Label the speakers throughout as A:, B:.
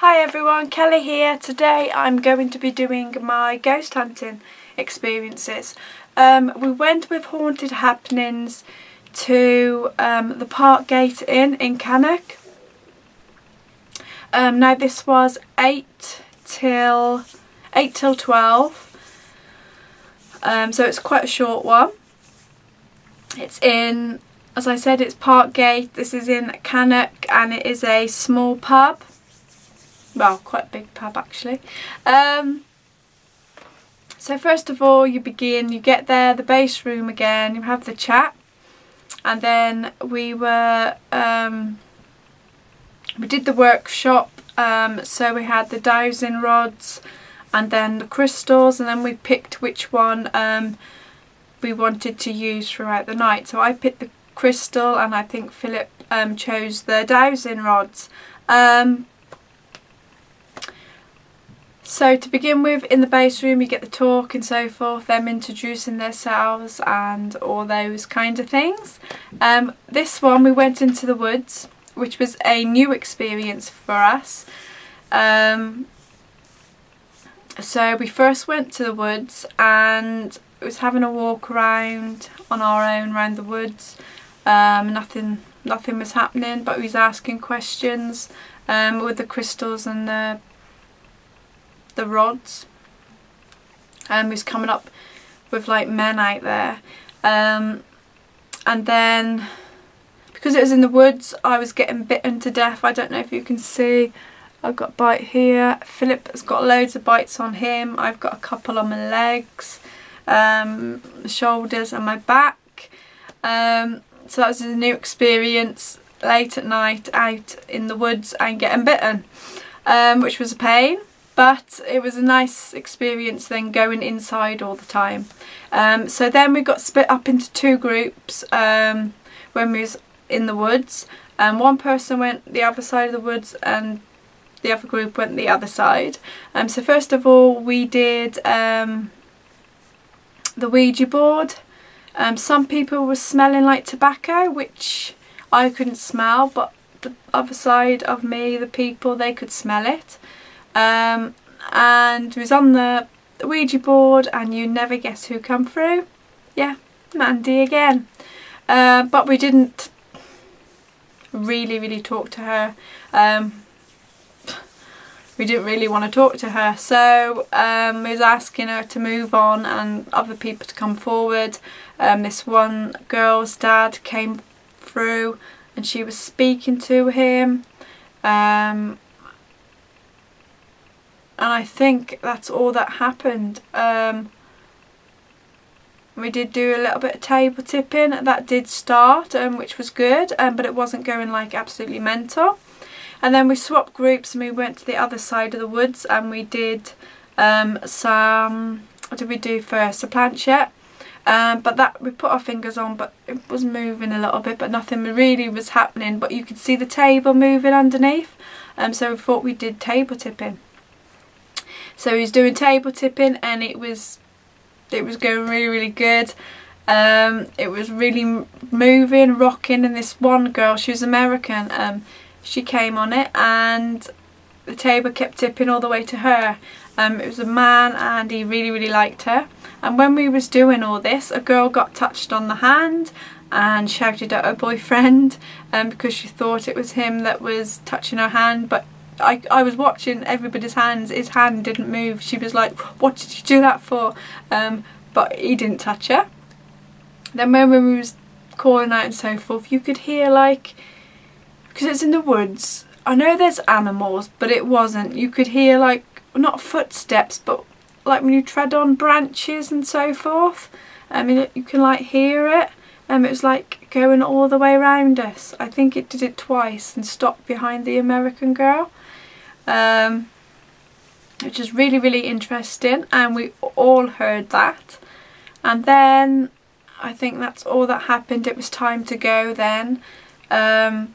A: Hi everyone, Kelly here. Today I'm going to be doing my ghost hunting experiences. We went with Haunted Happenings to the Parkgate Inn in Cannock. Now this was 8 till 12, so it's quite a short one. It's in, as I said, it's Parkgate. This is in Cannock and it is a small pub. Well, quite a big pub actually. So first of all you get there, the base room again, you have the chat, and then we did the workshop, so we had the dowsing rods and then the crystals, and then we picked which one we wanted to use throughout the night. So I picked the crystal and I think Philip chose the dowsing rods. So to begin with, in the base room you get the talk and so forth, them introducing themselves and all those kind of things. This one we went into the woods, which was a new experience for us. So we first went to the woods and it was having a walk around on our own around the woods. Nothing was happening, but we was asking questions with the crystals and the rods. We was coming up with like men out there, and then because it was in the woods I was getting bitten to death. I don't know if you can see, I've got a bite here. Philip has got loads of bites on him. I've got a couple on my legs, shoulders and my back. So that was a new experience, late at night out in the woods and getting bitten, which was a pain. But it was a nice experience then going inside all the time. So then we got split up into two groups when we was in the woods. One person went the other side of the woods and the other group went the other side. So first of all we did the Ouija board. Some people were smelling like tobacco, which I couldn't smell, but the other side of me, the people, they could smell it. And it was on the Ouija board and you never guess who come through. Yeah, Mandy again. But we didn't really talk to her. We didn't really want to talk to her, so we was asking her to move on and other people to come forward. This one girl's dad came through and she was speaking to him. And I think that's all that happened. We did do a little bit of table tipping, that did start, which was good, but it wasn't going like absolutely mental. And then we swapped groups and we went to the other side of the woods and we did some, what did we do first? A planchette. But that we put our fingers on, but it was moving a little bit, but nothing really was happening, but you could see the table moving underneath. So we thought we did table tipping. So he's doing table tipping and it was going really good. It was really moving, rocking, and this one girl, she was American, she came on it and the table kept tipping all the way to her. It was a man and he really liked her. And when we was doing all this, a girl got touched on the hand and shouted at her boyfriend because she thought it was him that was touching her hand, but I was watching everybody's hands, his hand didn't move. She was like, what did you do that for? But he didn't touch her. Then when we was calling out and so forth, you could hear like, because it's in the woods, I know there's animals, but it wasn't. You could hear like, not footsteps, but like when you tread on branches and so forth. I mean, you can like hear it. It was like going all the way around us. I think it did it twice and stopped behind the American girl. Which is really interesting, and we all heard that. And then I think that's all that happened. It was time to go then. So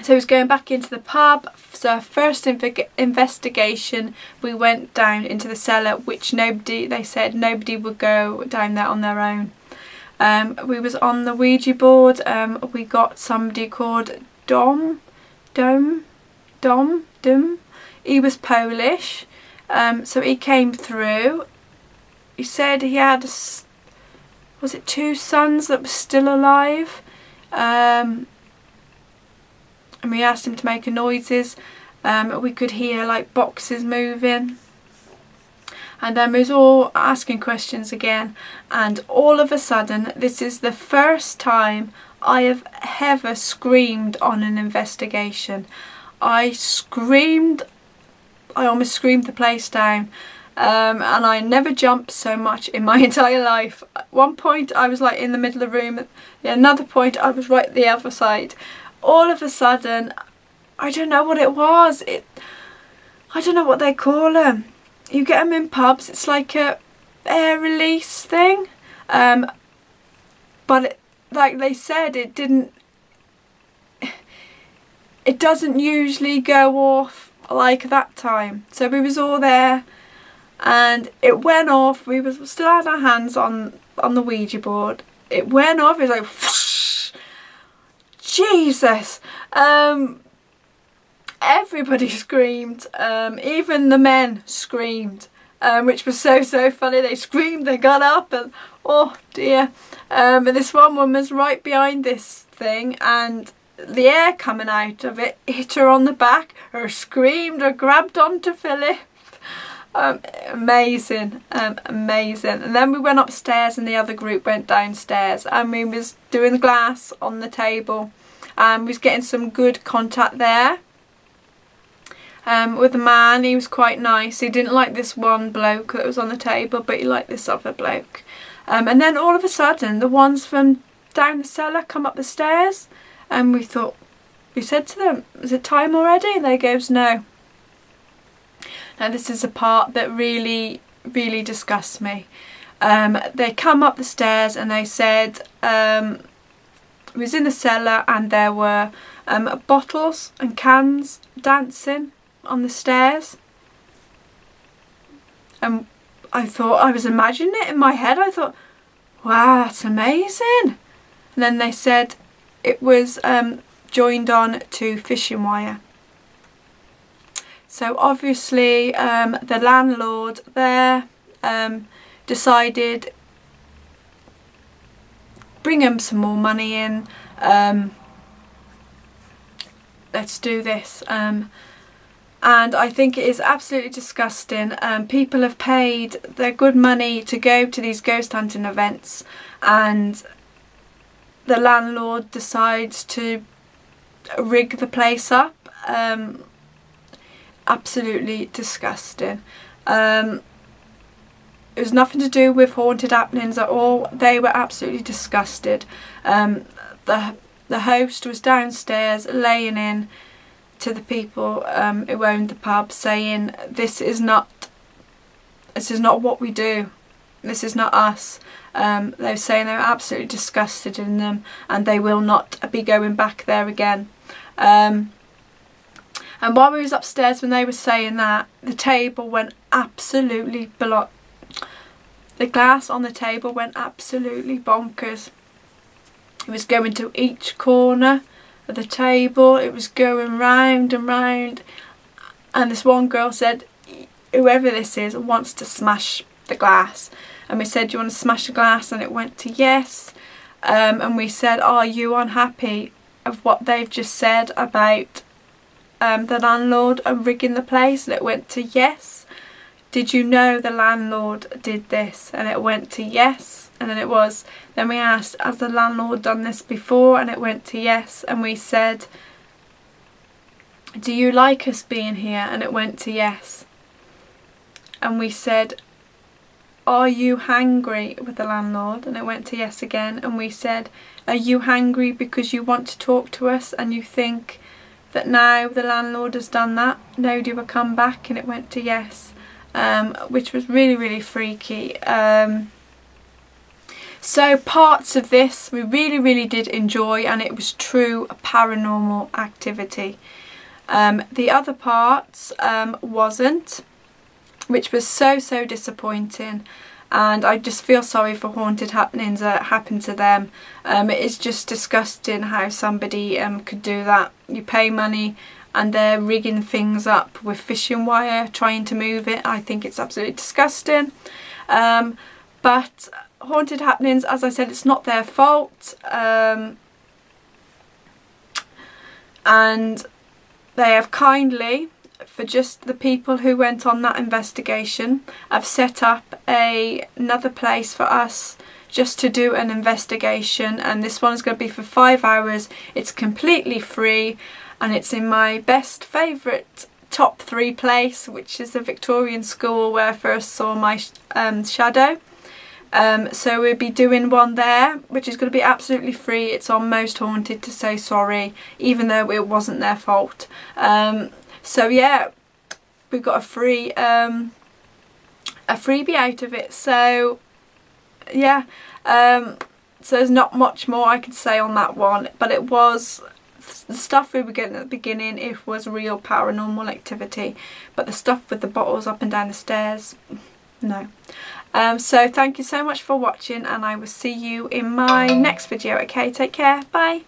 A: he was going back into the pub. So first investigation, we went down into the cellar, which they said nobody would go down there on their own. We was on the Ouija board. We got somebody called Dom, He was Polish, so he came through. He said he had, was it 2 sons that were still alive? And we asked him to make noises. We could hear like boxes moving. And then we was all asking questions again. And all of a sudden, this is the first time I have ever screamed on an investigation. I screamed, I almost screamed the place down. And I never jumped so much in my entire life. At one point I was like in the middle of the room. At another point I was right the other side. All of a sudden, I don't know what it was. I don't know what they call them. You get them in pubs. It's like a air release thing. But like they said, it doesn't usually go off like that time. So we was all there and it went off. We still had our hands on the Ouija board. It went off. It was like whoosh. Jesus. Everybody screamed, even the men screamed, which was so funny. They screamed, they got up, and oh dear. And this one woman was right behind this thing, and the air coming out of it hit her on the back. Her screamed, or grabbed onto Philip. Amazing, amazing. And then we went upstairs and the other group went downstairs, and we was doing the glass on the table, and we was getting some good contact there. With the man, he was quite nice. He didn't like this one bloke that was on the table, but he liked this other bloke. And then all of a sudden, the ones from down the cellar come up the stairs, and we said to them, is it time already? And they goes, no. Now this is a part that really disgusts me. They come up the stairs and they said, it was in the cellar and there were bottles and cans dancing on the stairs. And I thought, I was imagining it in my head. I thought, wow, that's amazing. And then they said it was joined on to fishing wire. So obviously the landlord there decided bring him some more money in, let's do this. And I think it is absolutely disgusting. People have paid their good money to go to these ghost hunting events, and the landlord decides to rig the place up. Absolutely disgusting. It was nothing to do with haunted happenings at all. They were absolutely disgusted. The host was downstairs laying in to the people who owned the pub, saying this is not what we do, this is not us. They were saying they were absolutely disgusted in them and they will not be going back there again. And while we was upstairs when they were saying that, the table went absolutely the glass on the table went absolutely bonkers. It was going to each corner of the table, it was going round and round, and this one girl said, whoever this is wants to smash the glass. And we said, do you want to smash the glass? And it went to yes. And we said, are you unhappy of what they've just said about the landlord and rigging the place? And it went to yes. Did you know the landlord did this? And it went to yes. And then then we asked, has the landlord done this before? And it went to yes. And we said, do you like us being here? And it went to yes. And we said, are you hangry with the landlord? And it went to yes again. And we said, are you hangry because you want to talk to us and you think that now the landlord has done that, nobody will come back? And it went to yes, which was really freaky. So parts of this we really did enjoy, and it was true paranormal activity. The other parts wasn't, which was so disappointing, and I just feel sorry for haunted happenings that happen to them. It is just disgusting how somebody could do that. You pay money and they're rigging things up with fishing wire trying to move it. I think it's absolutely disgusting. But Haunted Happenings, as I said, it's not their fault. And they have kindly, for just the people who went on that investigation, have set up another place for us just to do an investigation, and this one is going to be for 5 hours. It's completely free, and it's in my best favourite top 3 place, which is the Victorian school where I first saw my shadow. So we'll be doing one there, which is going to be absolutely free. It's on Most Haunted to Say Sorry, even though it wasn't their fault. So yeah, we've got a freebie out of it. So yeah, so there's not much more I could say on that one, but it was the stuff we were getting at the beginning. It was real paranormal activity, but the stuff with the bottles up and down the stairs, no. So thank you so much for watching, and I will see you in my next video. Okay, take care, bye.